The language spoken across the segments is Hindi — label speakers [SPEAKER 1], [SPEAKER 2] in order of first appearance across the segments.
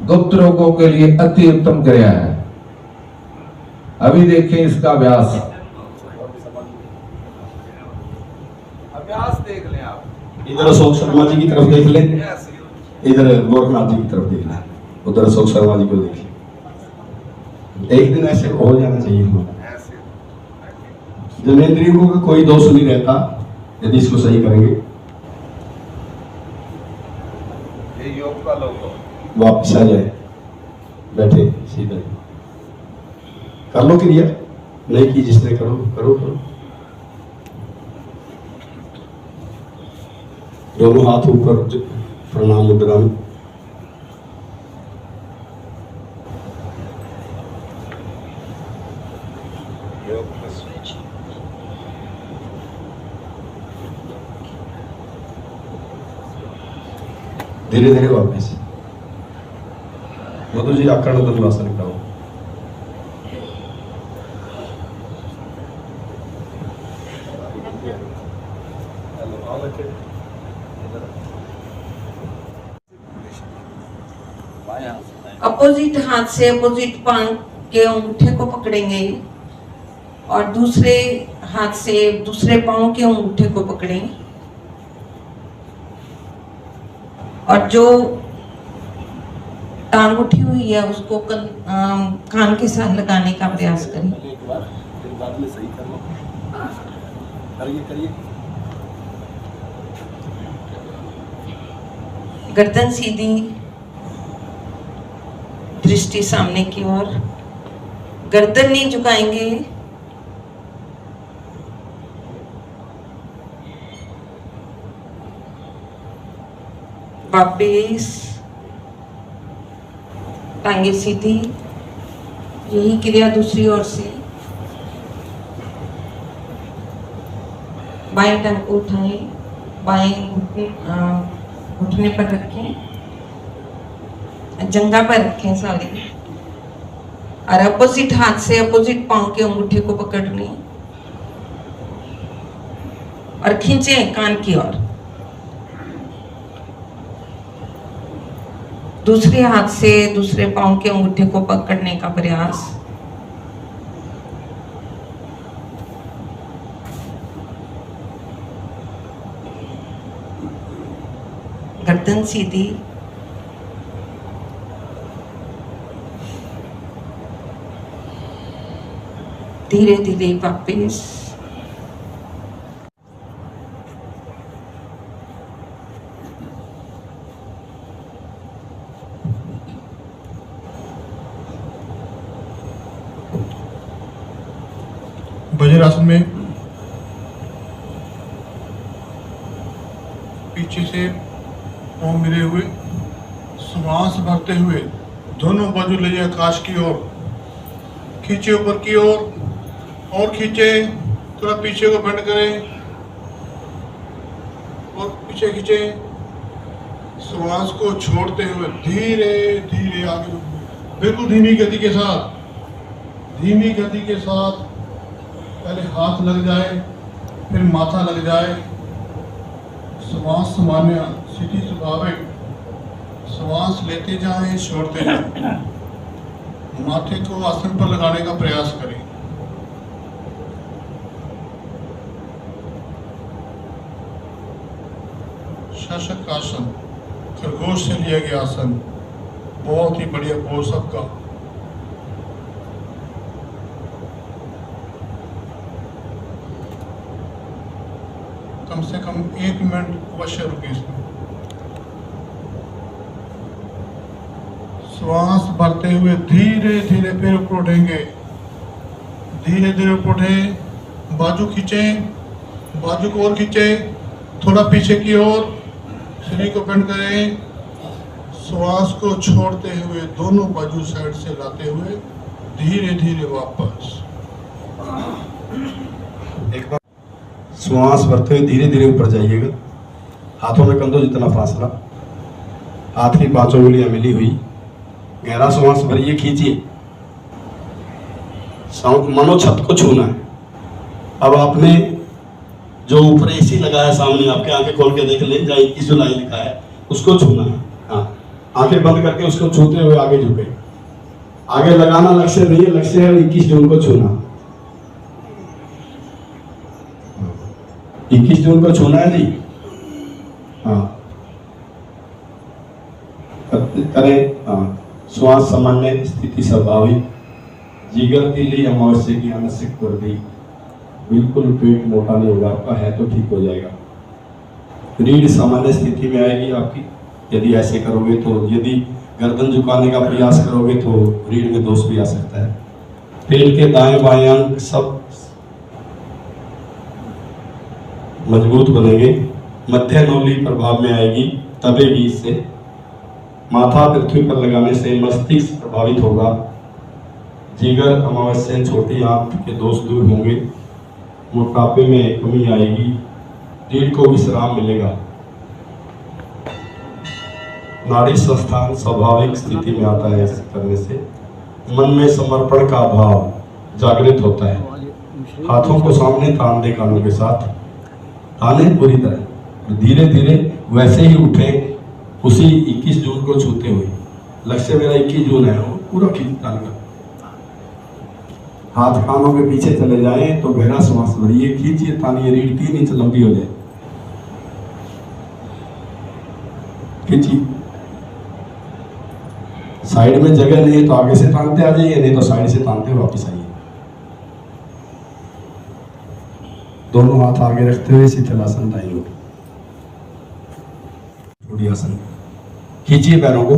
[SPEAKER 1] गुप्त रोगों के लिए अति उत्तम क्रिया है। अभी देखें इसका अभ्यास। अभ्यास देख लें आप।
[SPEAKER 2] इधर अशोक शर्मा जी की तरफ देख लें, इधर गोरखनाथ जी की तरफ देख लें, उधर अशोक शर्मा जी को देख लें। एक दिन ऐसे हो जाना चाहिए हमारा। जनेंद्रियों का कोई दोष नहीं रहता यदि इसको सही करेंगे।
[SPEAKER 1] ये योग का लोगो
[SPEAKER 2] वापिस आ जाए, बैठे सीधे कर लो क्रिया, नहीं की जिसने करो करो करो। दोनों हाथ ऊपर, प्रणाम मुद्रा में। धीरे धीरे वापस मधु जी आकर्ण धनुरासन करो।
[SPEAKER 3] अपोजिट हाथ से अपोजिट पांव के अंगूठे को पकड़ेंगे और दूसरे हाथ से दूसरे पांव के अंगूठे को पकड़ेंगे और जो टांग उठी हुई है उसको कान के साथ लगाने का प्रयास करें। गर्दन सीधी, दृष्टि सामने की ओर, गर्दन नहीं झुकाएंगे। वापिस टांगे सीधी। यही क्रिया दूसरी ओर से। बाएं टांग को उठाएं, बाएं घुटने पर रखें, जंघा पर रखें सॉरी, और अपोजिट हाथ से अपोजिट पांव के अंगूठे को पकड़ लें और खींचे कान की ओर। दूसरे हाथ से दूसरे पांव के अंगूठे को पकड़ने का प्रयास। गर्दन सीधी, धीरे धीरे वापस।
[SPEAKER 4] वज्रासन में पीछे से पांव मिले हुए, श्वास भरते हुए दोनों बाजू ले जाए आकाश की ओर, खींचे ऊपर की ओर और खींचे, थोड़ा पीछे को बेंड करें और पीछे खींचे। श्वास को छोड़ते हुए धीरे धीरे आगे, बिल्कुल धीमी गति के साथ, धीमी गति के साथ। पहले हाथ लग जाए, फिर माथा लग जाए। श्वास सामान्य स्थिति स्वाभाविक, श्वास लेते जाएं, छोड़ते जाएं। माथे को आसन पर लगाने का प्रयास करें। शासक आसन, खरगोश से लिया गया आसन, बहुत ही बढ़िया पोज सबका। कम से कम 1 मिनट अवश्य रुके इसमें। श्वास भरते हुए धीरे धीरे फिर ऊपर उठेंगे, धीरे धीरे ऊपर उठे, बाजू खींचे, बाजू को और खींचे, थोड़ा पीछे की ओर, शरीर को बेंड करें। श्वास को छोड़ते हुए दोनों बाजू साइड से लाते हुए धीरे धीरे वापस।
[SPEAKER 2] एक बार श्वास भरते हुए धीरे धीरे ऊपर जाइएगा। हाथों में कंधों जितना फासला, हाथ की 5 उंगलियां मिली हुई। गहरा श्वास भरिए, खींचिए, मनो छत को छूना है। अब आपने जो ऊपर एसी लगाया सामने, आपके आंखें खोल के देख ले, जहाँ 21 जुलाई लिखा है उसको छूना है। हाँ, आंखें बंद करके उसको छूते हुए आगे झुके। आगे लगाना लक्ष्य नहीं है, लक्ष्य है 21 जून को छूना। 21 जून को छूना है जी। हाँ करें। हाँ श्वास सामान्य स्थिति स्वाभाविक, जिगर तिली अमावस्या की अनसिक वर्दी, बिल्कुल पेट मोटा नहीं होगा आपका, है तो ठीक हो जाएगा। रीढ़ सामान्य स्थिति में आएगी आपकी यदि ऐसे करोगे तो। यदि गर्दन झुकाने का प्रयास करोगे तो रीढ़ में दोष भी आ सकता है। पेट के दाएं बाएं अंग सब मजबूत बनेंगे। मध्य नौली प्रभाव में आएगी, तबेगी इससे। माथा पृथ्वी पर लगाने से मस्तिष्क प्रभावित होगा। जिगर अमावस्या छोटी आंत के दोष दूर होंगे। मोटापे में कमी आएगी। रीढ़ को विश्राम मिलेगा। नाड़ी संस्थान स्वाभाविक स्थिति में आता है। ऐसे करने से मन में समर्पण का भाव जागृत होता है। हाथों को सामने तान दे, कानों के साथ ताने पूरी तरह, धीरे धीरे वैसे ही उठे उसी 21 जून को छूते हुए। लक्ष्य मेरा 21 जून है, वो पूरा खींच तान कर। हाथ कानों के पीछे चले जाएं तो गहरा श्वास बढ़िए, खींचिए, तानिए, रीढ़ 3 इंच लंबी हो जाए। खींचिए। साइड में जगह नहीं है तो आगे से तानते आ जाइए, नहीं तो साइड से तानते वापस आइए। दोनों हाथ आगे रखते हुए शीतलासन टाइम थोड़ी आसन। खींचिए पैरों को।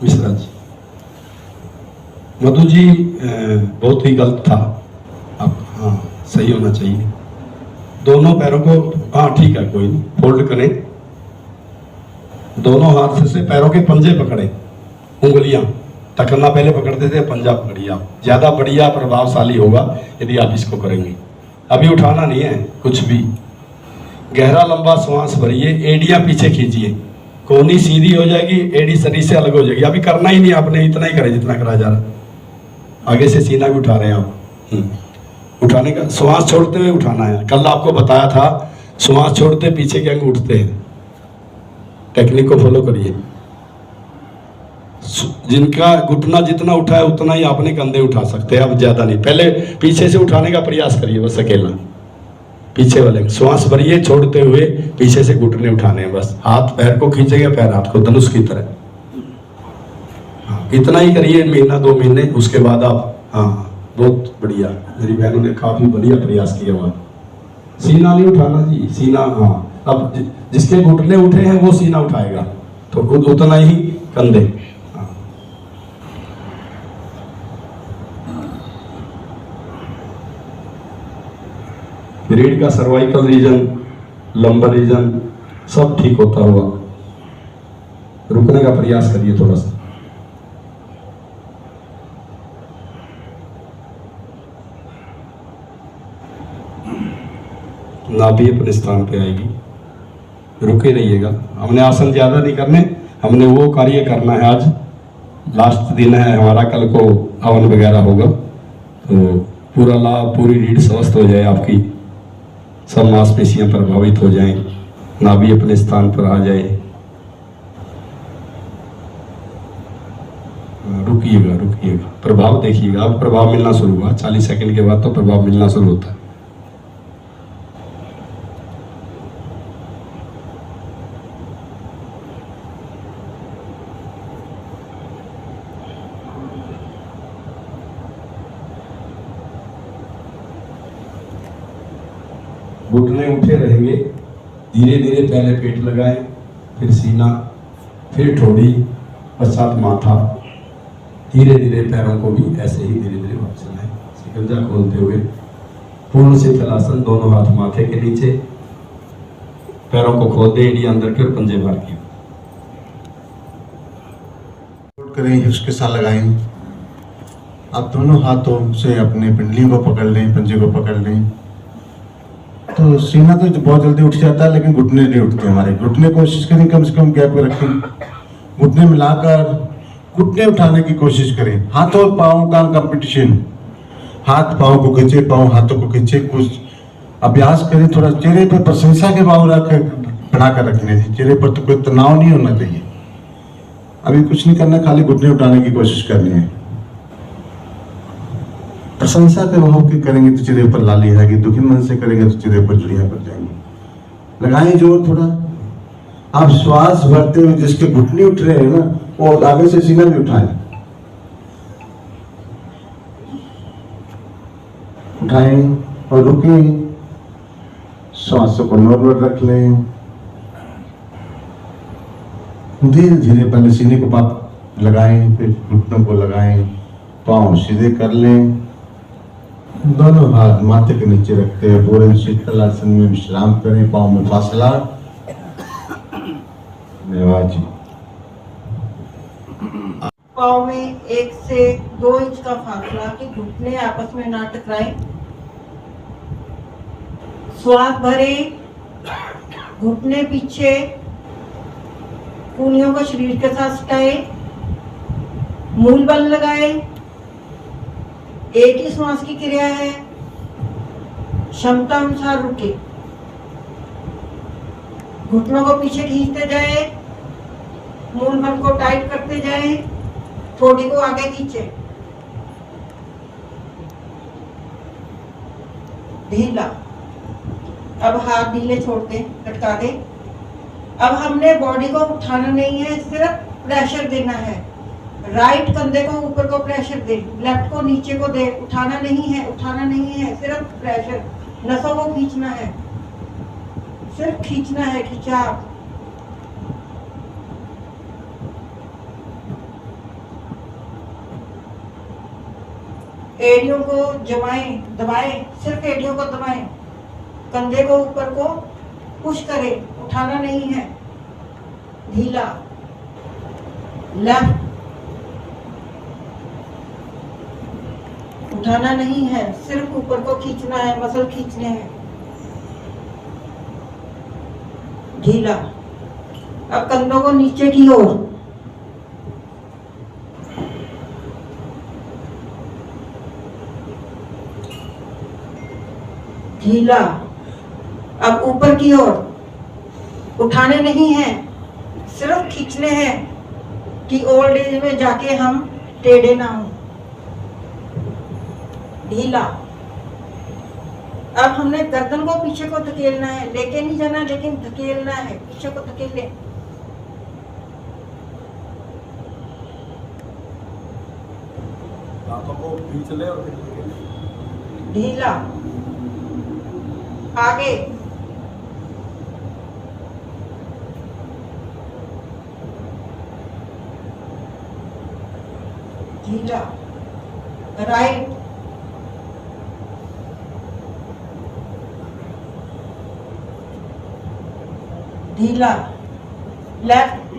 [SPEAKER 2] मिश्रा जी, मधु जी बहुत ही गलत था। अब हाँ सही होना चाहिए। दोनों पैरों को, हाँ ठीक है कोई नहीं, फोल्ड करें। दोनों हाथ से पैरों के पंजे पकड़े, उंगलियां टकना पहले पकड़ते थे, पंजा पकड़िए। आप ज्यादा बढ़िया प्रभावशाली होगा यदि आप इसको करेंगे। अभी उठाना नहीं है कुछ भी। गहरा लंबा श्वास भरिए, एड़ियां पीछे खींचिए, कोहनी सीधी हो जाएगी, एड़ी शरीर से अलग हो जाएगी। अभी करना ही नहीं, आपने इतना ही करे जितना करा जा रहा। आगे से सीना भी उठा रहे हैं आप। उठाने का श्वास छोड़ते हुए उठाना है। कल आपको बताया था श्वास छोड़ते पीछे के अंग उठते हैं। टेक्निक को फॉलो करिए। जिनका घुटना जितना उठा है उतना ही आपने कंधे उठा सकते हैं, अब ज्यादा नहीं। पहले पीछे से उठाने का प्रयास करिए, बस अकेला पीछे वाले श्वास भरिए, छोड़ते हुए पीछे से घुटने उठाने हैं बस। हाथ पैर को खींचेंगे, पैर हाथ को, धनुष की तरह। हाँ, इतना ही करिए, महीना 2 महीने, उसके बाद आप हाँ बहुत बढ़िया। मेरी बहनों ने काफी बढ़िया प्रयास किया हुआ। सीना नहीं उठाना जी, सीना हाँ। अब जिसके घुटने उठे हैं वो सीना उठाएगा, तो उतना ही कंधे। रीढ़ का सर्वाइकल रीजन, लंबर रीजन सब ठीक होता हुआ रुकने का प्रयास करिए थोड़ा सा। नाभि अपने स्थान पे आएगी, रुके रहिएगा। हमने आसन ज्यादा नहीं करने, हमने वो कार्य करना है। आज लास्ट दिन है हमारा, कल को हवन वगैरह होगा, तो पूरा लाभ, पूरी रीढ़ स्वस्थ हो जाए आपकी, सब मांसपेशियां प्रभावित हो जाएं, नाभि अपने स्थान पर आ जाए। रुकिएगा रुकिएगा, प्रभाव देखिएगा। अब प्रभाव मिलना शुरू हुआ, 40 सेकंड के बाद तो प्रभाव मिलना शुरू होता है। घुटने उठे रहेंगे, धीरे धीरे पहले पेट लगाएं, फिर सीना, फिर ठोड़ी, पश्चात माथा। धीरे धीरे पैरों को भी ऐसे ही धीरे धीरे वापस लाएं, शिकंजा खोलते हुए। पूर्ण शीतलासन, दोनों हाथ माथे के नीचे, पैरों को खोल दे, एड़ी अंदर के और पंजे बाहर की।
[SPEAKER 4] करें, उसके साथ लगाएं। आप दोनों हाथों से अपने पिंडलियों को पकड़ लें, पंजे को पकड़ लें। तो सीना तो बहुत जल्दी उठ जाता है, लेकिन घुटने नहीं उठते हमारे। घुटने कोशिश करें कम से कम गैप रखें, घुटने मिलाकर घुटने उठाने की कोशिश करें। हाथ और पाँव का कंपटीशन, हाथ पाँव को खींचे, पाँव हाथों को खींचे। कुछ अभ्यास करें, थोड़ा चेहरे पर प्रशंसा के भाव बनाकर रखने से। चेहरे पर तो कोई तनाव नहीं होना चाहिए।
[SPEAKER 5] अभी कुछ नहीं करना, खाली घुटने उठाने की कोशिश करनी है। प्रशंसा के भाव की करेंगे तो चेहरे पर लाली आएगी, दुखी मन से करेंगे तो चेहरे पर झुर्रियां पड़ जाएंगी। लगाएं जोर थोड़ा। आप श्वास भरते हुए जिसके घुटने उठ रहे हैं ना, वो आगे से सीना भी उठाएं, उठाएं और रुकें। श्वास को नॉर्मल रख लें। धीरे धीरे पहले सीने को पास लगाएं, फिर घुटनों को लगाएं, पांव सीधे कर लें, दोनों हाथ माथे के नीचे रखते हुए पूरे शीतल आसन में विश्राम करें। पांव में फासला। धन्यवाद जी।
[SPEAKER 3] पाँव में 1 से 2 इंच का फासला कि घुटने आपस में ना टकराएं। श्वास भरे, घुटने पीछे, कूहनियों को शरीर के साथ सटाए, मूल बल लगाए। एक ही श्वास की क्रिया है, क्षमता अनुसार रुके। घुटनों को पीछे खींचते जाए, मूल बल को टाइट करते जाए, ठोड़ी को आगे खींचे, ढीला। अब हाथ ढीले छोड़ दे, लटका दे। अब हमने बॉडी को उठाना नहीं है, सिर्फ प्रेशर देना है। राइट कंधे को ऊपर को प्रेशर दे, लेफ्ट को नीचे को दे। उठाना नहीं है, उठाना नहीं है, सिर्फ प्रेशर। नसों को खींचना है, सिर्फ खींचना है, खिंचाव। एड़ियों को जमाएं, दबाएं, सिर्फ एड़ियों को दबाएं। कंधे को ऊपर को पुश करें, उठाना नहीं है, ढीला। लेफ्ट, उठाना नहीं है, सिर्फ ऊपर को खींचना है, मसल खींचने हैं, ढीला। अब कंधों को नीचे की ओर, ढीला। अब ऊपर की ओर, उठाने नहीं है, सिर्फ खींचने हैं कि ओल्ड एज में जाके हम टेढ़े ना हो, ढीला। अब हमने गर्दन को पीछे को धकेलना है, लेके नहीं जाना, लेकिन धकेलना है, पीछे को धकेले।
[SPEAKER 2] दांतों को खींच ले और
[SPEAKER 3] ढीला। आगे, ढीला। राइट, ढीला। लेफ्ट,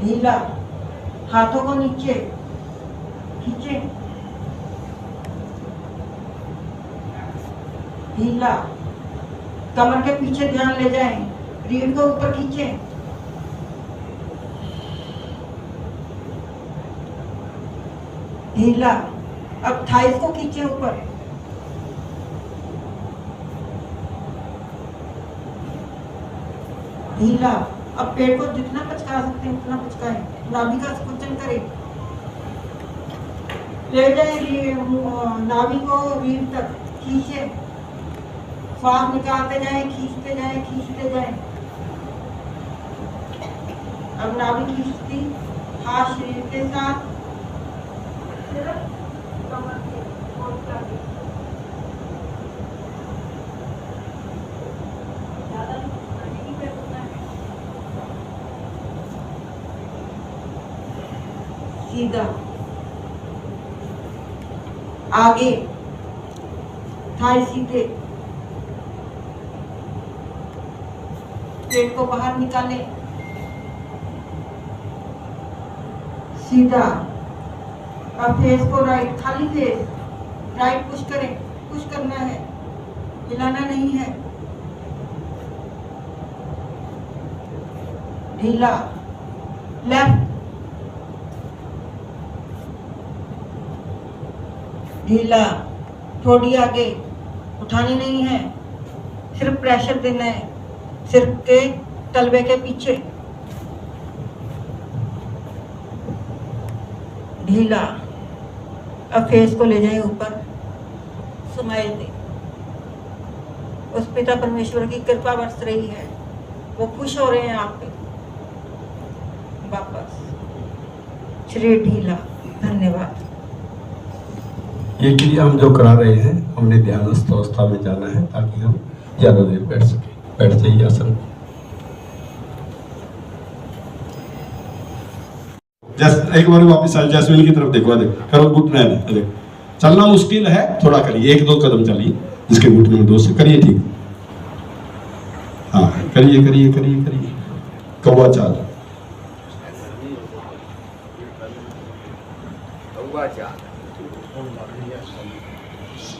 [SPEAKER 3] ढीला। हाथों को नीचे खींचे, ढीला। कमर के पीछे ध्यान ले जाएं, रीढ़ को ऊपर खींचे, ढीला। अब थाइस को खींचे ऊपर, ढीला। अब पेट को जितना पचका सकते हैं उतना पचकाएं, नाभि का स्कुचन करें, ले जाए नाभि को रीढ़ तक, खींचे, श्वास निकालते जाएं, खींचते जाएं, खींचते जाएं। अब नाभि खींचती, हाथ शरीर के साथ, सिर्फ कमर के और आगे। ज़्यादा नहीं करना है, सीधा। आगे, थाई सीधे, पेट को बाहर निकाले, सीधा। अब फेस को राइट, खाली फेस, राइट पुश करें, पुश करना है, हिलाना नहीं है, ढीला। लेफ्ट, ढीला। थोड़ी आगे, उठानी नहीं है, सिर्फ प्रेशर देना है, सिर के तलवे के पीछे ढीला। अब फेस को ले जाए ऊपर, स्माइल दे। उस पिता परमेश्वर की कृपा बरस रही है, वो खुश हो रहे हैं आप पे। वापस शरीर ढीला। धन्यवाद।
[SPEAKER 2] ये क्रिया हम जो करा रहे हैं, हमने ध्यानस्थ अवस्था में जाना है ताकि हम ज्यादा देर बैठ सके। बैठ जाइए आसन। एक बार वापस आ, जैस्मिन की तरफ देखो, देख करो घुटने में, देख चलना मुश्किल है, थोड़ा करिए, 1-2 कदम चलिए, जिसके घुटने में दोष करिए, ठीक। हाँ करिए करिए करिए करिए। कौवा चाल,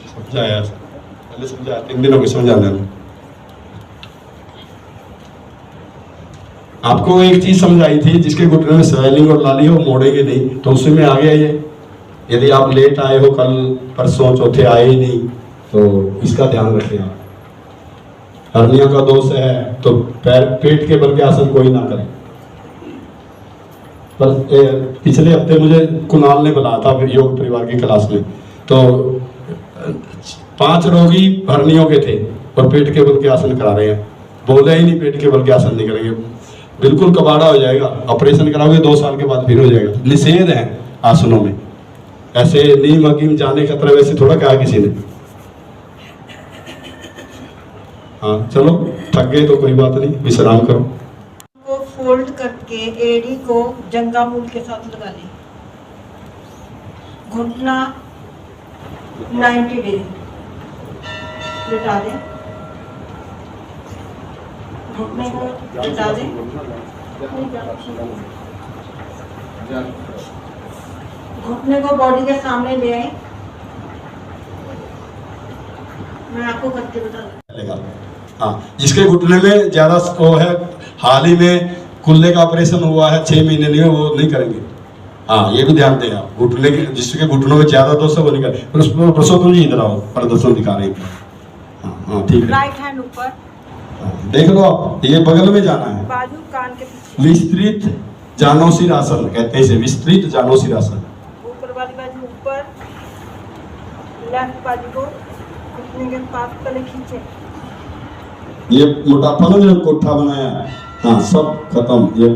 [SPEAKER 2] समझाया पहले, समझाया 3 दिनों को समझाना। आपको एक चीज समझाई थी, जिसके घुटने में स्वेलिंग और लाली हो मोड़ेंगे नहीं, तो उसी में आ गया ये। यदि आप लेट आए हो, कल परसों चौथे आए ही नहीं, तो इसका ध्यान रखें आप। हर्निया का दोष है तो पैर पेट के बल के आसन कोई ना करे। पर पिछले हफ्ते मुझे कुणाल ने बुलाया था योग परिवार की क्लास में, तो 5 रोगी हर्नियों के थे और पेट के बल के आसन करा रहे हैं। बोले ही नहीं पेट के बल के आसन नहीं करेंगे, बिल्कुल कबाड़ा हो जाएगा। ऑपरेशन कराओगे 2 साल के बाद फिर हो जाएगा। निषेध है आसनों में, ऐसे नीम हकीम जाने खतरा वैसे थोड़ा कहा किसी ने। हाँ चलो, थक गए तो कोई बात नहीं, विश्राम करो।
[SPEAKER 3] को फोल्ड करके एड़ी को जंगा मूल के साथ लगा लें। घुटना 90 डिग्री लिटा दें। घुटने को लिटा दें। घुटने को बॉडी के सामने ले आए। मैं आपको करके बता दूं।
[SPEAKER 2] हाँ, जिसके घुटने में ज्यादा वो है, हाल ही में कुल्ले का ऑपरेशन हुआ है, 6 महीने नहीं, वो नहीं करेंगे। हाँ ये भी ध्यान दें आप, घुटने के जिसके घुटनों में ज्यादा दोष है वो नहीं करें। पुरुषोत्तम जी इधर आओ, प्रदर्शन दिखा रहे हैं। हाँ ठीक है,
[SPEAKER 3] राइट हैंड ऊपर,
[SPEAKER 2] देख लो आप, ये बगल में जाना है।
[SPEAKER 3] बाजू कान के पीछे,
[SPEAKER 2] विस्तृत जानुशिरासन कहते हैं इसे, विस्तृत जानुशिरासन।
[SPEAKER 3] ऊपर वाली बाजू ऊपर, लेफ्ट बाजू को घुटने के पास तले खींचे।
[SPEAKER 2] ये मोटापा ना जो कोठा बनाया है, हाँ सब खत्म। ये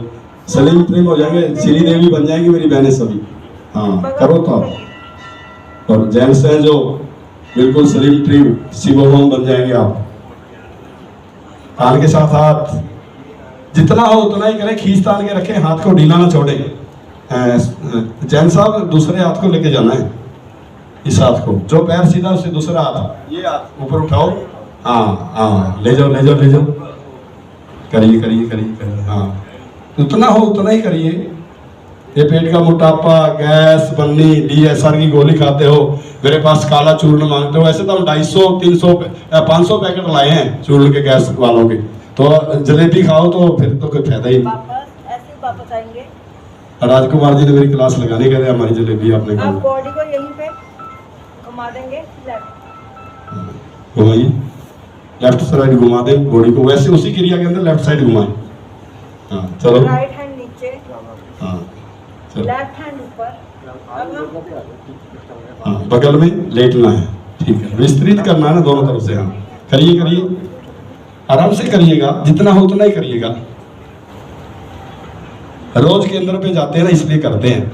[SPEAKER 2] सलीम प्रेम हो जाएंगे, श्री देवी बन जाएंगी मेरी बहनें सभी। हाँ करो तो आप। और जेंट्स हैं जो बिल्कुल सलीम प्रेम शिवोम बन जाएंगे आप। कान के साथ हाथ जितना हो उतना ही करें, खींच तान के रखें, हाथ को ढीला ना छोड़े। जैन साहब दूसरे हाथ को लेके जाना है, इस हाथ को, जो पैर सीधा उससे दूसरा हाथ, ये हाथ ऊपर उठाओ। हाँ हाँ ले जाओ ले जाओ ले जाओ, करिए करिए करिए करिए। हाँ उतना हो उतना ही करिए। ये पेट का मोटापा, गैस बननी, DSR की गोली खाते हो, मेरे पास काला चूर्ण मांगते हो, ऐसे तो हम 250, 300, 500 पैकेट लाए हैं चूर्ण के गैस वालों के। तो जलेबी खाओ तो फिर तो कोई फायदा ही नहीं।
[SPEAKER 3] वापस ऐसे ही वापस आएंगे।
[SPEAKER 2] राजकुमार जी ने मेरी क्लास लगाने के लिए हमारी जलेबी आपने
[SPEAKER 3] आप
[SPEAKER 2] कहा।
[SPEAKER 3] बॉडी को यहीं पे घुमा देंगे, लेफ्ट
[SPEAKER 2] घुमाइए, लेफ्ट साइड घुमा दें बॉडी को, वैसे उसी क्रिया के अंदर लेफ्ट साइड घुमाएं। हाँ चलो,
[SPEAKER 3] राइट हैंड नीचे,
[SPEAKER 2] हाँ चलो,
[SPEAKER 3] लेफ्ट हैंड ऊपर। अब हम
[SPEAKER 2] हाँ बगल में लेटना है, ठीक है। विस्तृत करना है ना दोनों तरफ से। हाँ करिए करिए, आराम से करिएगा, जितना हो उतना ही करिएगा। रोज केंद्र पे जाते हैं ना, इसलिए करते हैं।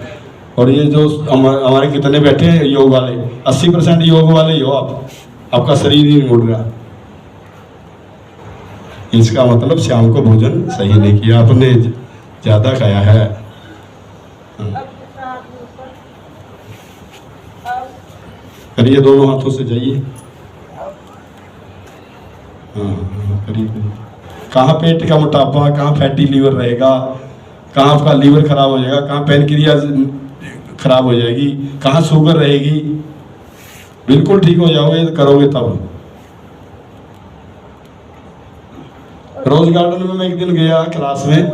[SPEAKER 2] और ये जो हमारे कितने बैठे हैं योग वाले, 80% योग वाले ही हो आप, आपका शरीर ही नहीं मुड़ रहा। इसका मतलब शाम को भोजन सही नहीं किया आपने, ज्यादा खाया है।
[SPEAKER 3] अब दूसरा हाथ ऊपर। अब
[SPEAKER 2] करिए, दोनों हाथों से जाइए। हाँ करिए करिए। कहाँ पेट का मोटापा, कहाँ फैटी लीवर रहेगा, कहाँ आपका लीवर खराब हो जाएगा, कहाँ पैनक्रियाज खराब हो जाएगी, कहाँ शुगर रहेगी, बिल्कुल ठीक हो जाओगे करोगे तब। रोज गार्डन में मैं एक दिन गया क्लास में,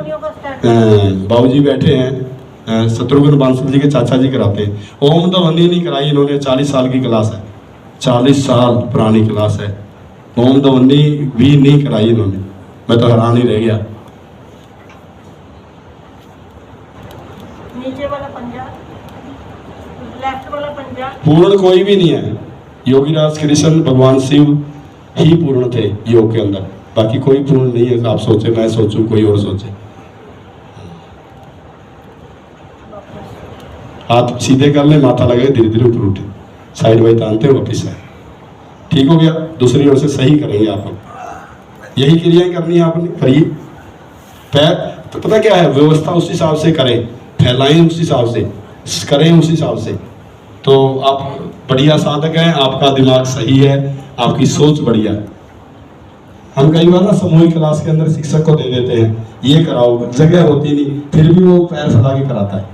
[SPEAKER 2] बाबूजी बैठे हैं, शत्रुघ्न बांसल जी के चाचा जी कराते हैं। ओम ध्वनि नहीं कराई इन्होंने, 40 साल की क्लास है, 40 साल पुरानी क्लास है। ओम ध्वनि भी नहीं कराई इन्होंने, मैं तो हैरान ही रह गया।
[SPEAKER 6] नीचे वाला पंजा, लेफ्ट वाला पंजा।
[SPEAKER 2] पूर्ण कोई भी नहीं है, योगीराज कृष्ण भगवान शिव ही पूर्ण थे योग के अंदर, बाकी कोई पूर्ण नहीं है। आप सोचे, मैं सोचूं, कोई और सोचे। हाथ सीधे कर ले, माथा लगे, धीरे धीरे ऊपर उठे, साइड बाई तानते वापिस आए। ठीक हो गया। दूसरी ओर से सही करेंगे आप, यही क्रियाएं करनी है आपने। करिए। पैर तो पता क्या है, व्यवस्था उस हिसाब से करें, फैलाएं उस हिसाब से, करें उस हिसाब से, तो आप बढ़िया साधक हैं, आपका दिमाग सही है, आपकी सोच बढ़िया है। हम कई बार ना सामूहिक क्लास के अंदर शिक्षक को दे देते हैं, ये कराओ, जगह होती नहीं, फिर भी वो पैर फैला के कराता है।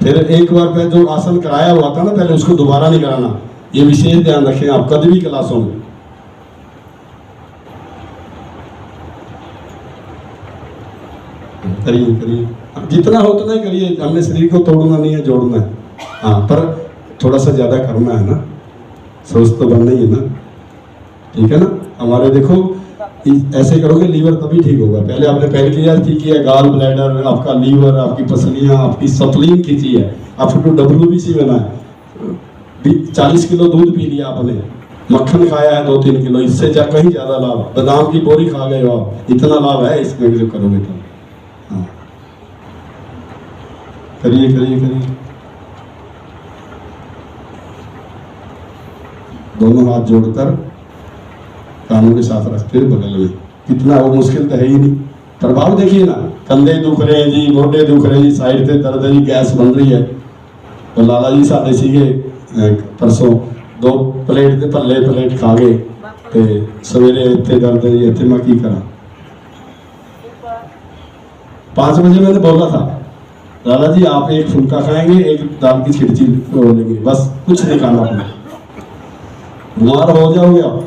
[SPEAKER 2] फिर एक बार पहले जो आसन कराया हुआ था ना पहले, उसको दोबारा नहीं कराना, ये विशेष ध्यान रखें आप कभी भी क्लासों में। करिए करिए, जितना हो उतना ही करिए, हमने शरीर को तोड़ना नहीं है, जोड़ना है। हाँ, पर थोड़ा सा ज्यादा करना है ना, स्वस्थ तो बनना ही है ना, ठीक है ना। हमारे देखो ऐसे करोगे लीवर तभी ठीक होगा। पहले आपने पैनक्रियाज ठीक किया, गाल ब्लैडर, आपका लीवर, आपकी पसलियां, आपकी सप्लीन खींची है, आपको WBC बना है, 40 किलो दूध पी लिया आपने, मक्खन खाया है 2-3 किलो, इससे कहीं ज्यादा लाभ। बादाम की बोरी खा गए हो आप, इतना लाभ है इसमें जो करोगे तो। हाँ, करिए करिए करिए। दोनों हाथ जोड़कर कानों के साथ रखते हुए बगल में, कितना वो मुश्किल तो है ही नहीं। प्रभाव देखिए ना, कंधे दुख रहे हैं जी, मोटे दुख रहे हैं जी, साइड से दर्द है जी, गैस बन रही है। तो लाला जी साडे सीगे परसों 2 प्लेट ते भल्ले प्लेट खा गए, तो सवेरे इतने दर्द है जी, इतने मैं की करा। 5 बजे मैंने बोला था, लाला जी आप एक फुल्का खाएंगे, एक दाल की खिचड़ी लेंगे, बस कुछ नहीं खाना अपने, बीमार हो जाओगे आप।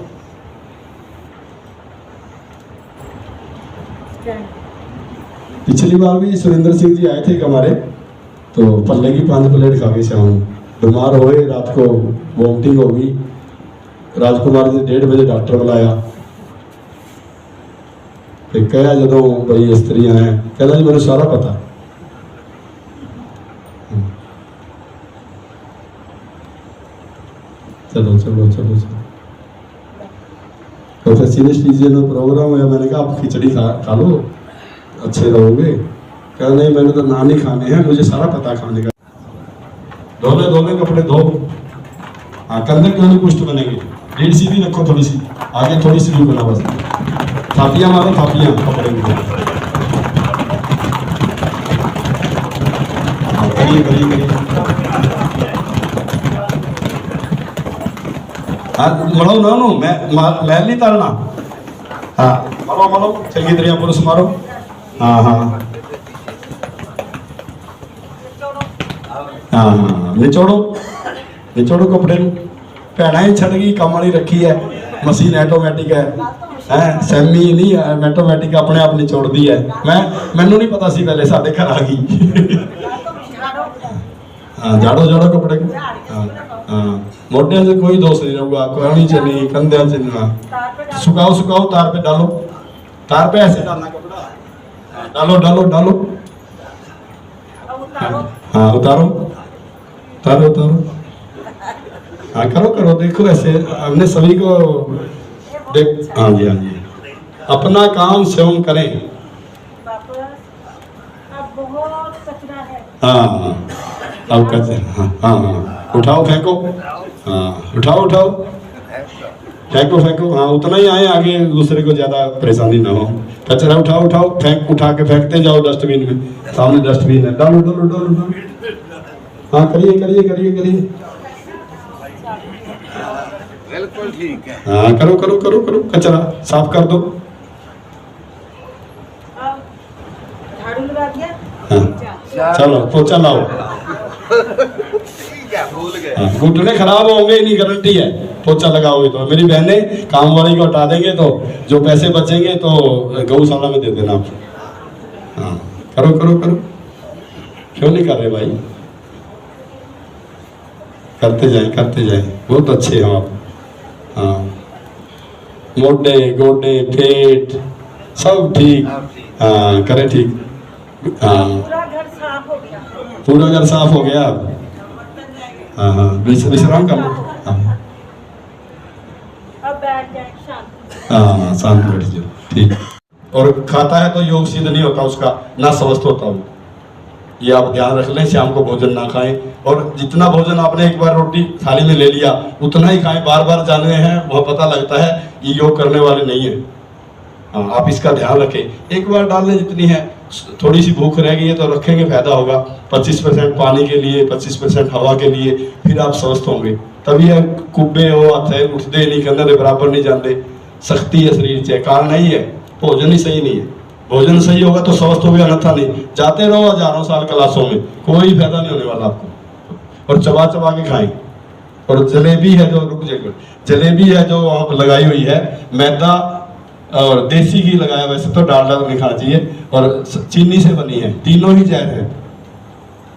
[SPEAKER 2] पिछली बार भी सुरेंद्र सिंह जी आए थे हमारे, तो पल्ले की 5 प्लेट खा के शाम बीमार हुए, रात को वॉमिटिंग हो गई। राजकुमार जी 1:30 बजे डॉक्टर बुलाया, फिर कहा जो बड़ी स्त्रियां हैं, कहना जी मैंने सारा पता। चलो चलो चलो चलो, तो फिर सीनिस्टीजियन प्रोग्राम है, मैंने कहा आप खिचड़ी खा लो, अच्छे रहोगे। कह नहीं मैंने तो नान ही खाने हैं, मुझे सारा पता खाने का। धोले धोले कपड़े धो। हाँ, कंधे क्यों नहीं पुष्ट बनेंगे, रीढ़ सीधी रखो, थोड़ी सी आगे, थोड़ी सी बना, बस थापियां मारो, थापियां कपड़े में। करिए करिए करिए। हाँ, मरो ना नो, मैं नहीं तारना। हाँ, मारो मारो, चंगी तरह पुरुष मारो। हाँ हाँ हाँ हाँ, निचोड़ो निचोड़ो कपड़े ਨੂੰ। ਭੈਣਾ ਹੀ ਛੱਡ ਗਈ, ਕੰਮ ਵਾਲੀ ਰੱਖੀ ਹੈ, ਮਸ਼ੀਨ ਆਟੋਮੈਟਿਕ ਹੈ ਸੈਮੀ ਨਹੀਂ ਆਟੋਮੈਟਿਕ, ਆਪਣੇ ਆਪ ਨਿਚੋੜਦੀ ਹੈ। ਮੈਨੂੰ ਨਹੀਂ ਪਤਾ ਸੀ ਪਹਿਲੇ, ਸਾਡੇ ਘਰ ਆ ਗਈ। हाँ, झाड़ो झाड़ो कपड़े को। हाँ हाँ, मोटे से कोई दोष नहीं होगा, कोहनी से नहीं, कंधे से नहीं। सुखाओ सुखाओ, तार पे डालो, तार पे ऐसे डालना कपड़ा, डालो डालो डालो। हाँ, उतारो उतारो उतारो। हाँ, करो करो, देखो ऐसे हमने सभी को देख। हाँ जी हाँ जी, अपना काम स्वयं करें। हाँ, अब कहते हैं हाँ हाँ हाँ, उठाओ फेंको, हाँ उठाओ उठाओ, फेंको फेंको। हाँ, उतना ही आए, आगे दूसरे को ज्यादा परेशानी ना हो। कचरा उठाओ उठाओ, फेंक उठा के फेंकते जाओ डस्टबिन में, सामने डस्टबिन है, डालो डालो डालो डालो। हाँ, करिए करिए करिए करिए।
[SPEAKER 5] बिल्कुल ठीक है।
[SPEAKER 2] हाँ, करो करो करो करो, कचरा साफ कर दो।
[SPEAKER 6] झाड़ू लगा दिया।
[SPEAKER 2] हाँ, चलो पोछा लाओ।
[SPEAKER 5] भूल गए।
[SPEAKER 2] हाँ, घुटने खराब होंगे नहीं गारंटी है, पोछा लगाओगे तो। मेरी बहनें काम वाली को हटा देंगे तो जो पैसे बचेंगे तो गौशाला में दे देना आप। हाँ, करो करो करो, क्यों नहीं कर रहे भाई, करते जाए बहुत अच्छे हैं आप। हाँ, मोटे गोडे पेट सब ठीक, हाँ करे ठीक, हाँ
[SPEAKER 6] पूरा घर साफ हो गया।
[SPEAKER 2] पूरा घर साफ हो गया। हाँ हाँ विश्राम कर लो। हाँ
[SPEAKER 6] अब बैठ जाए शांति।
[SPEAKER 2] हाँ शांत बैठ जाओ, ठीक। और खाता है तो योग सिद्ध नहीं होता उसका, ना स्वस्थ होता वो। ये आप ध्यान रख लें, शाम को भोजन ना खाएं, और जितना भोजन आपने एक बार रोटी थाली में ले लिया उतना ही खाएं। बार बार जाने हैं वह पता लगता है ये योग करने वाले नहीं है। हाँ आप इसका ध्यान रखें, एक बार डाल लें जितनी है। थोड़ी सी भूख रह गई है तो रखेंगे, फायदा होगा। 25% पानी के लिए, 25% हवा के लिए, फिर आप स्वस्थ होंगे। तभी है कुब्बे हो थे उठते नहीं, कंधे बराबर नहीं जाते, सख्ती है शरीर से, कारण नहीं है भोजन ही सही नहीं है। भोजन सही होगा तो स्वस्थ हो गया, अन्यथा नहीं। जाते रहो हजारों साल क्लासों में, कोई फायदा नहीं होने वाला आपको। और चबा चबा के खाएं। और जलेबी है जो, रुक जाएगा, जलेबी है जो वहाँ पर लगाई हुई है, मैदा और देसी घी लगाया, वैसे तो डालडा तो नहीं खाना चाहिए, और चीनी से बनी है, तीनों ही जहर है।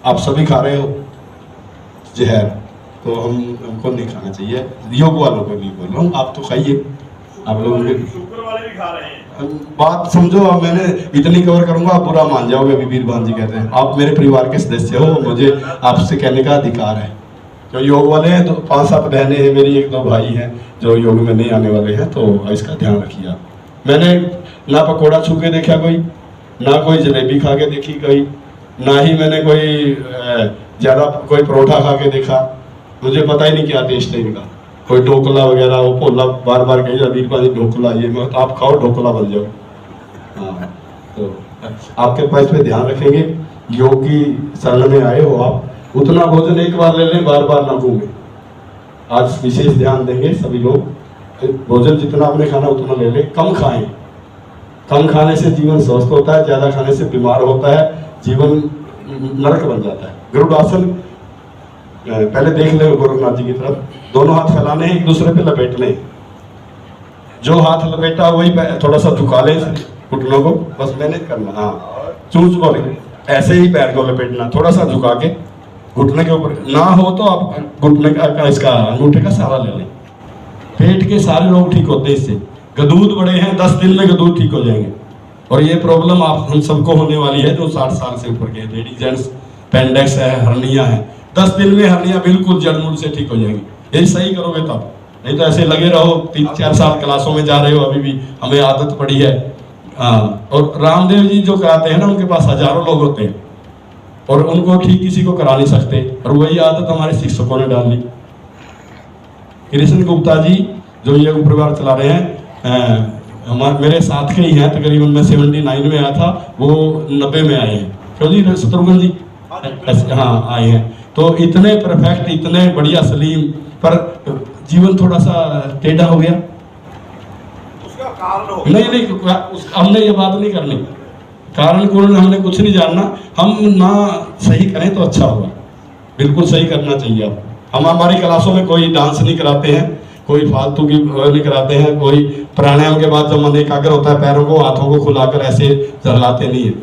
[SPEAKER 2] आप सभी खा रहे हो जहर, तो हमको नहीं खाना चाहिए। योग वालों को नहीं बोल रहा हूँ, आप तो खाइए, आप लोग
[SPEAKER 7] शुगर वाले भी खा रहे हैं।
[SPEAKER 2] बात समझो। अब मैंने इतनी कवर करूंगा, आप बुरा मान जाओगे। अभी वीरभान जी कहते हैं आप मेरे परिवार के सदस्य हो, मुझे आपसे कहने का अधिकार है। जो योग वाले हैं तो 5-7 बहनें हैं मेरी, 1-2 भाई हैं जो योग में नहीं आने वाले हैं, तो इसका ध्यान रखिए आप। मैंने ना पकौड़ा छू के देखा कोई, ना कोई जलेबी खा के देखी कोई, ना ही मैंने कोई ज़्यादा कोई परोठा खा के देखा। मुझे पता ही नहीं क्या टेस्ट है इनका। कोई ढोकला वगैरह, वो पोला बार बार कही वीरभान जी ढोकला, ये मैं आप खाओ ढोकला बन जाओ। हाँ तो आपके पास पे ध्यान रखेंगे, योग की शरण में आए हो आप, उतना भोजन एक बार ले लें, बार बार ना घूमें। आज विशेष ध्यान देंगे सभी लोग, भोजन जितना आपने खाना उतना ले लें, कम खाएं। कम खाने से जीवन स्वस्थ होता है, ज्यादा खाने से बीमार होता है, जीवन नरक बन जाता है। गरुड़ासन पहले देख ले गोरखनाथ जी की तरफ, दोनों हाथ फैलाने हैं, एक दूसरे पे लपेटने हैं। जो हाथ लपेटा वही थोड़ा सा झुका ले घुटनों को, बस मैंने करना। हाँ चूंच बोले, ऐसे ही पैर को लपेटना, थोड़ा सा झुका के घुटने के ऊपर। ना हो तो आप घुटने का इसका अंगूठे का सहारा ले लें। पेट के सारे रोग ठीक होते हैं इससे। गदूद बड़े हैं, 10 दिन में गदूद ठीक हो जाएंगे। और ये प्रॉब्लम आप हम सबको होने वाली है जो 60 साल से ऊपर के लेडीज जेंट्स, पेंडेक्स है, हर्निया है, 10 दिन में हर्निया बिल्कुल जड़मूल से ठीक हो जाएगी। यही सही करोगे तब, नहीं तो ऐसे लगे रहो 3-4 साल क्लासों में जा रहे हो, अभी भी हमें आदत पड़ी है। हाँ, और रामदेव जी जो कराते हैं ना, उनके पास हजारों लोग होते हैं और उनको ठीक किसी को करा नहीं सकते, और वही आदत हमारे शिक्षकों ने डाल ली। कृष्ण गुप्ता जी जो ये परिवार चला रहे हैं, मेरे साथ के ही हैं, तकरीबन मैं 79 में आया था, वो 90 में आए हैं। क्यों जी शत्रुघ्न जी? हाँ आए हैं। तो इतने परफेक्ट, इतने बढ़िया सलीम, पर जीवन थोड़ा सा टेढ़ा हो गया।
[SPEAKER 7] उसका कारण हो
[SPEAKER 2] नहीं हमने ये बात नहीं करनी, कारण कौन हमने कुछ नहीं जानना। हम ना सही करें तो अच्छा होगा, बिल्कुल सही करना चाहिए। आप हम हमारी क्लासों में कोई डांस नहीं कराते हैं, कोई फालतू की नहीं कराते हैं, कोई प्राणायाम के बाद जब मन एकाग्र होता है पैरों को हाथों को खुलाकर ऐसे चलाते नहीं है।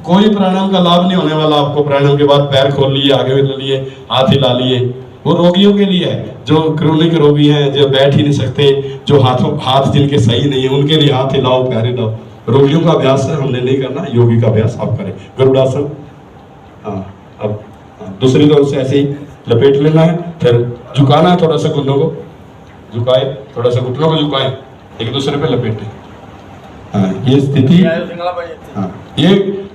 [SPEAKER 2] कोई प्राणायाम का लाभ नहीं होने वाला आपको। प्राणायाम के बाद पैर खोल लिए, आगे हिला लिए, हाथ हिला लिए, वो रोगियों के लिए है। जो क्रोनिक रोगी हैं, जो बैठ ही नहीं सकते, जो हाथ जिनके सही नहीं है, उनके लिए हाथ हिलाओ, पैर हिलाओ। रोगियों का अभ्यास हमने नहीं करना, योगी का अभ्यास आप करें। गरुड़ासन, हाँ अब दूसरी तरफ से ऐसे ही लपेट लेना है, फिर झुकाना है थोड़ा सा घुटनों को, झुकाए थोड़ा सा घुटनों को झुकाए, एक दूसरे पे लपेटे। हाँ ये स्थिति, हाँ ये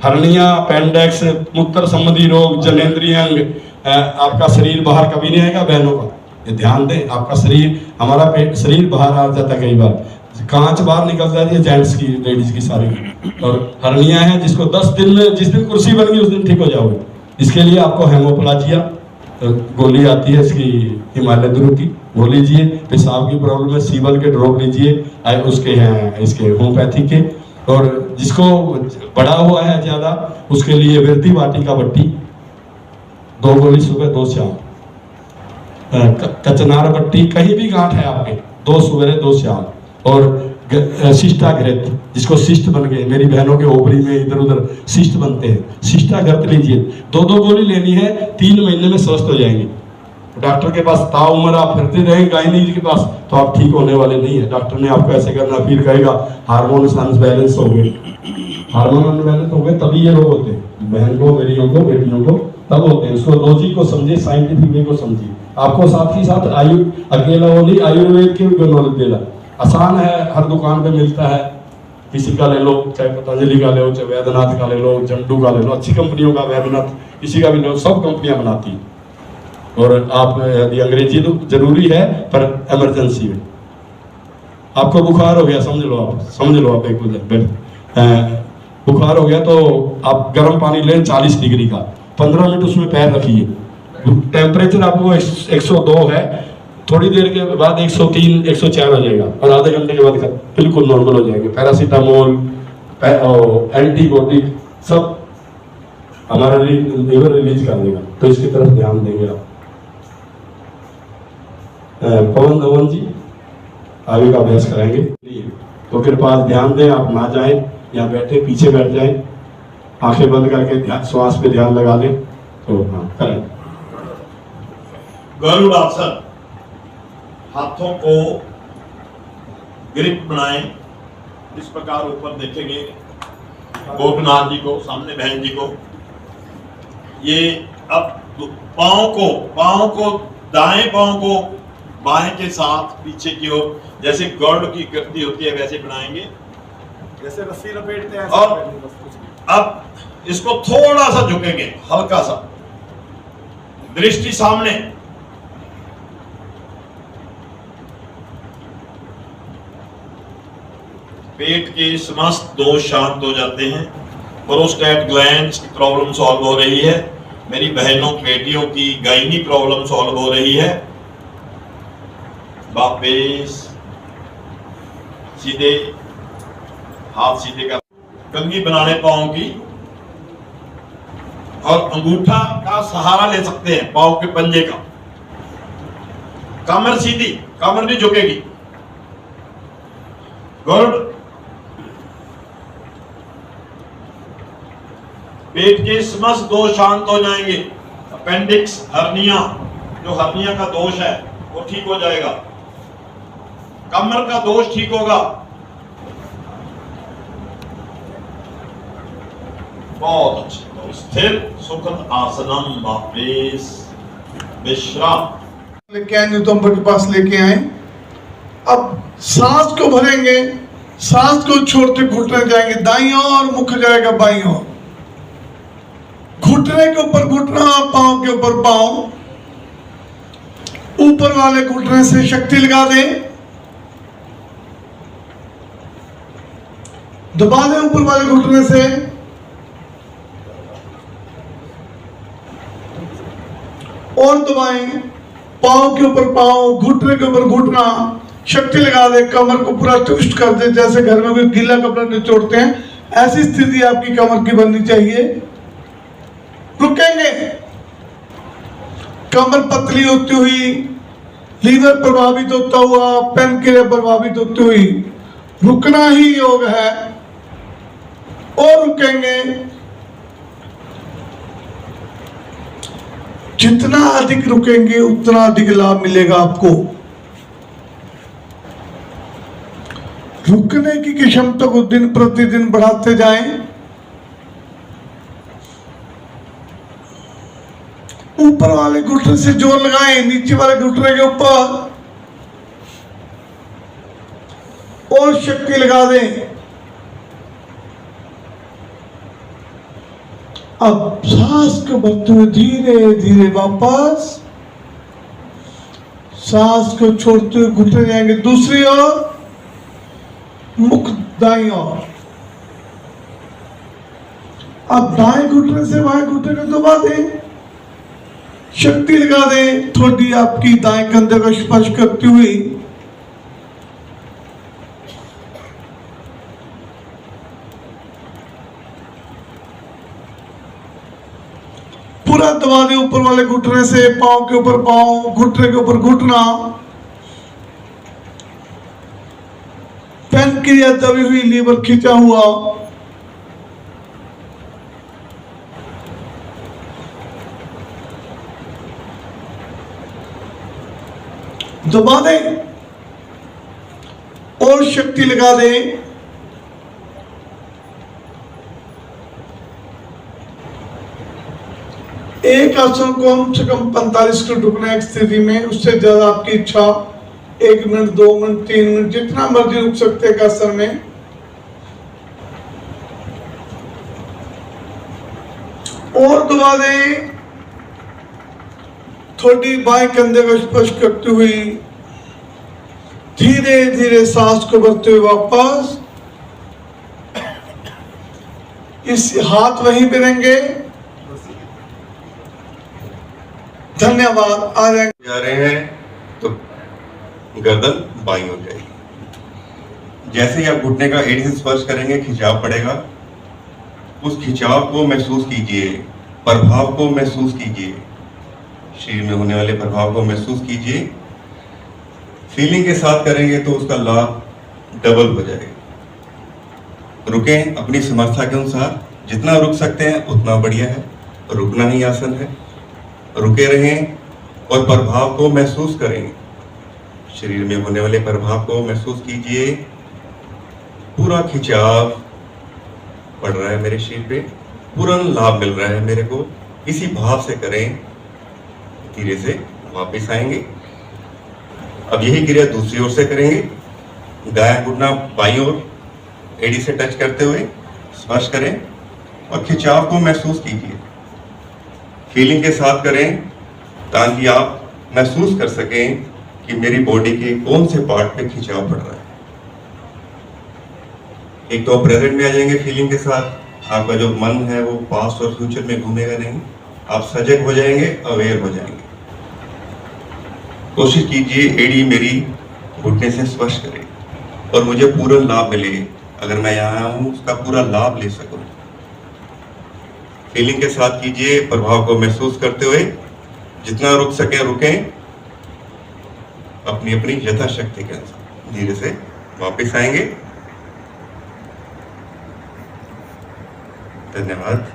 [SPEAKER 2] हर्निया, अपेंडिक्स, मूत्र संबंधी रोग, जनेंद्रिय अंग, आपका शरीर बाहर कभी नहीं आएगा बहनों का, ये ध्यान दें। आपका शरीर, हमारा पेट शरीर बाहर आ जाता है, कई बार कांच बाहर निकल जाती है, जेंट्स की, लेडीज की सारी। और हर्निया है जिसको 10 दिन में, जिस दिन कुर्सी बन गई उस दिन ठीक हो जाओगे। इसके लिए आपको हेमोप्लाजिया गोली आती है इसकी, हिमालय दुर्ग की, वो लीजिए। पेशाब की प्रॉब्लम है, सीवल के ड्रॉप लीजिए, उसके हैं इसके होम्योपैथी के। और जिसको बड़ा हुआ है ज्यादा, उसके लिए वृद्धि वाटिका बट्टी 2 गोली सुबह 2 शाम। कचनार बट्टी, कहीं भी गांठ है आपके, 2 सुबह 2 शाम। और शिष्टाघृत, जिसको शिष्ट बन गए, मेरी बहनों के ओवरी में इधर उधर शिष्ट बनते हैं, शिष्टाघृत लीजिए। 2-2 गोली लेनी है, 3 महीने में स्वस्थ हो जाएंगे। डॉक्टर के पास ताउम्र आप फिरते रहे गायनीज के पास, तो आप ठीक होने वाले नहीं है। डॉक्टर ने आपको ऐसे करना, फिर कहेगा हार्मोन अनबैलेंस हो गए, हार्मोन अनबैलेंस हो गए, तभी ये रोग होते हैं। बहन को, मेरियों को, बेटियों को तब होते हैं। इसको लॉजिक को समझिए, साइंटिफिक वे को समझिए। आपको साथ ही साथ अकेला वो नहीं, आयुर्वेद के भी नॉलेज देना आसान है, हर दुकान पे मिलता है। किसी का ले लो, चाहे पतंजलि का ले लो, चाहे वैद्यनाथ का ले लो, जंडू का ले लो, अच्छी कंपनियों का वैद्यनाथ, किसी का भी ले लो, सब कंपनियां बनाती हैं। और आप यदि अंग्रेजी तो जरूरी है, पर इमरजेंसी में आपको बुखार हो गया, समझ लो आप एक बुखार हो गया तो आप गर्म पानी लें 40 डिग्री का, 15 मिनट उसमें पैर रखिए। टेम्परेचर आपको 102 है, थोड़ी देर के बाद 103 104 हो जाएगा, और आधे घंटे के बाद बिल्कुल नॉर्मल हो जाएंगे। पैरासीटामोल, एंटीबायोटिक सब हमारा लीवर रिलीज कर देगा, तो इसकी तरफ ध्यान देंगे आप। पवन धवन जी आगे का अभ्यास कराएंगे, तो कृपया ध्यान दें, आप ना जाएं, यहाँ बैठे पीछे बैठ जाएं, आंखें बंद करके श्वास पे ध्यान लगा लें। तो हाँ करें।
[SPEAKER 7] गरुड़ आसन, हाथों को ग्रिप बनाएं, इस प्रकार ऊपर देखेंगे गोपनाथ जी को, सामने बहन जी को। ये अब पाँव को दाएं पाँव को बाएं के साथ पीछे की ओर, जैसे गरुड़ की कृति होती है वैसे बनाएंगे,
[SPEAKER 8] जैसे रस्सी लपेटते हैं।
[SPEAKER 7] और अब इसको थोड़ा सा झुकेंगे, हल्का सा, दृष्टि सामने। पेट के समस्त दोष शांत हो जाते हैं। प्रोस्टेट ग्लैंड्स की प्रॉब्लम सॉल्व हो रही है। मेरी बहनों बेटियों की गायनी प्रॉब्लम सॉल्व हो रही है। वापस सीधे हाथ सीधे कर, कंघी बनाने पाँव की, और अंगूठा का सहारा ले सकते हैं पाँव के पंजे का। कमर सीधी, कमर नहीं झुकेगी। गुड। पेट के समस्त दोष शांत हो जाएंगे। अपेंडिक्स, हर्निया, जो हर्निया का दोष है वो ठीक हो जाएगा। कमर का दोष ठीक होगा। बहुत अच्छे। तो स्थिर सुखद आसनम, वापस विश्राम।
[SPEAKER 9] लेके आए तो हम पास लेके आए। अब सांस को भरेंगे, सांस को छोड़ते घुटने जाएंगे दाईं ओर, मुख जाएगा बाईं ओर। घुटने के ऊपर घुटना, पांव के ऊपर पांव। ऊपर वाले घुटने से शक्ति लगा दें, दबा दें ऊपर वाले घुटने से। और दबाएं, पांव के ऊपर पांव, घुटने के ऊपर घुटना, शक्ति लगा दे। कमर को पूरा ट्विस्ट कर दे, जैसे घर में कोई गीला कपड़ा निचोड़ते हैं, ऐसी स्थिति आपकी कमर की बननी चाहिए। रुकेंगे, कमर पतली होती हुई, लीवर प्रभावित होता हुआ, पेनक्रिया प्रभावित होती हुई, रुकना ही योग है। और रुकेंगे, जितना अधिक रुकेंगे उतना अधिक लाभ मिलेगा आपको। रुकने की क्षमता को दिन प्रतिदिन बढ़ाते जाएं। ऊपर वाले घुटने से जोर लगाएं, नीचे वाले घुटने के ऊपर, और शक्ति लगा दें। अब सांस को भरते हुए धीरे धीरे वापस, सांस को छोड़ते हुए घुटने जाएंगे दूसरी ओर, मुख दाईं ओर। अब दाएं घुटने से बाएं घुटने को दबा दें, शक्ति लगा दें। थोड़ी आपकी दाएं कंधे को स्पर्श करती हुई पूरा दबा दें ऊपर वाले घुटने से, पांव के ऊपर पांव, घुटने के ऊपर घुटना। पेनक्रिया दबी हुई, लीवर खिंचा हुआ। दबा दें और शक्ति लगा दें। एक आसन को कम से कम 45 मिनट रुकना है एक स्थिति में, उससे ज्यादा आपकी इच्छा 1 मिनट 2 मिनट 3 मिनट जितना मर्जी रुक सकते हैं आसन में। और दबा दें, थोड़ी बाएं कंधे को स्पर्श करती हुई धीरे धीरे सांस को भरते हुए वापस इस हाथ वहीं पे रहेंगे। धन्यवाद। आ जाएंगे
[SPEAKER 10] जा रहे हैं तो गर्दन बाईं हो जाएगी। जैसे ही आप घुटने का एड़ी से स्पर्श करेंगे खिंचाव पड़ेगा, उस खिंचाव को महसूस कीजिए, प्रभाव को महसूस कीजिए, शरीर में होने वाले प्रभाव को महसूस कीजिए। फीलिंग के साथ करेंगे तो उसका लाभ डबल हो जाएगा। रुकें अपनी समर्था के अनुसार, जितना रुक सकते हैं उतना बढ़िया है, रुकना ही आसन है। रुके रहें और प्रभाव को महसूस करें, शरीर में होने वाले प्रभाव को महसूस कीजिए। पूरा खिंचाव पड़ रहा है मेरे शरीर पे, पूरा लाभ मिल रहा है मेरे को, इसी भाव से करें। धीरे से वापस आएंगे। अब यही क्रिया दूसरी ओर से करेंगे। दायां घुटना बाईं ओर एड़ी से टच करते हुए स्पर्श करें और खिंचाव को महसूस कीजिए। फीलिंग के साथ करें ताकि आप महसूस कर सकें कि मेरी बॉडी के कौन से पार्ट पे खिंचाव पड़ रहा है। एक तो प्रेजेंट में आ जाएंगे फीलिंग के साथ, आपका जो मन है वो पास्ट और फ्यूचर में घूमेगा नहीं, आप सजग हो जाएंगे, अवेयर हो जाएंगे। कोशिश कीजिए एड़ी मेरी घुटने से स्पर्श करे और मुझे पूरा लाभ मिले। अगर मैं यहाँ हूँ उसका पूरा लाभ ले सकूँ। फीलिंग के साथ कीजिए, प्रभाव को महसूस करते हुए जितना रुक सके रुकें, अपनी अपनी यथाशक्ति के अनुसार धीरे से वापस आएंगे। धन्यवाद।